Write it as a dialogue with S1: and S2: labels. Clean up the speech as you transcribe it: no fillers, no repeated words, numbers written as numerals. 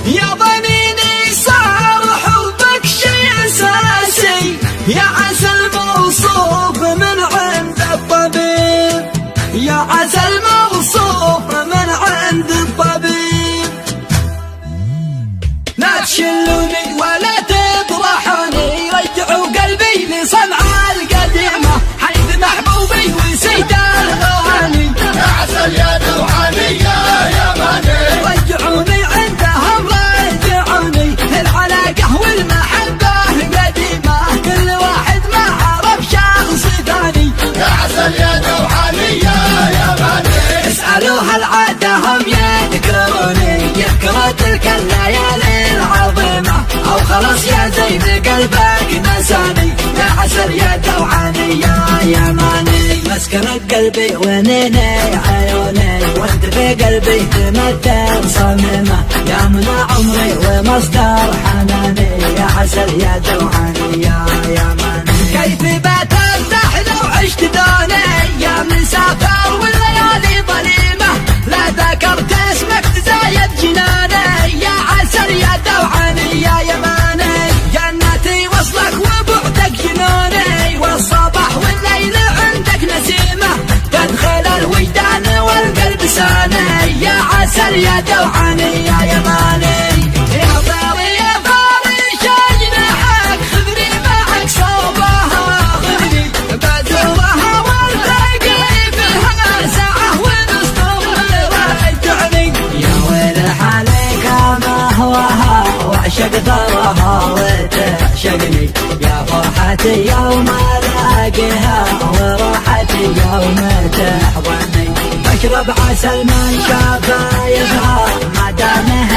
S1: يا ضنيني صار حبك شي أساسي، يا عسل موصوف من عند الطبيب، يا عسل موصوف من عند الطبيب. لا تشلوني ولا تطرحوني، رجعوا قلبي لصنع القديمة حيث محبوبي وسيد الغواني.
S2: يا عسل يا دوحاني يا ماني،
S1: رجعوني عندهم رجعوني، العلاقة والمحبة قديمة كل واحد ما عرف شخص ثاني.
S2: يا عسل يا دوحاني يا ماني،
S1: اسألوها العادة هم يذكروني، يذكروا تلك الليالي العظيمة، أو خلاص يا زين قلبك نساني. يا عسل يا دوحاني يا ماني، مسكنة قلبي ونيني عيوني، وانت في قلبي تمثل صميمة، يا منى عمري ومصدر حناني. يا عسل يا دوحاني يا ماني، كيف بترتاح لو عشت دوني، يا مسافر والليالي ظليمة، لا ذكرت اسمك تزايد جناني. يا عسل يا دوحاني يا يماني، جنتي وصلك وبعدك جنوني، والصباح والليل عندك نسيمة، تدخل الوجدان والقلب ساني. يا عسل يا دوحاني يا يماني، يا طاري يا طاري شجنحك خذني معك صوبها، خذني بزورها والتقي فيها ساعة ونص رجعني. يا ويل حالك ما هواها واعشق ثراها وتعشقني، يا فرحتي يوم الاقيها وراحتي يوم تحضني. اشرب عسل من شفايفها ما دامه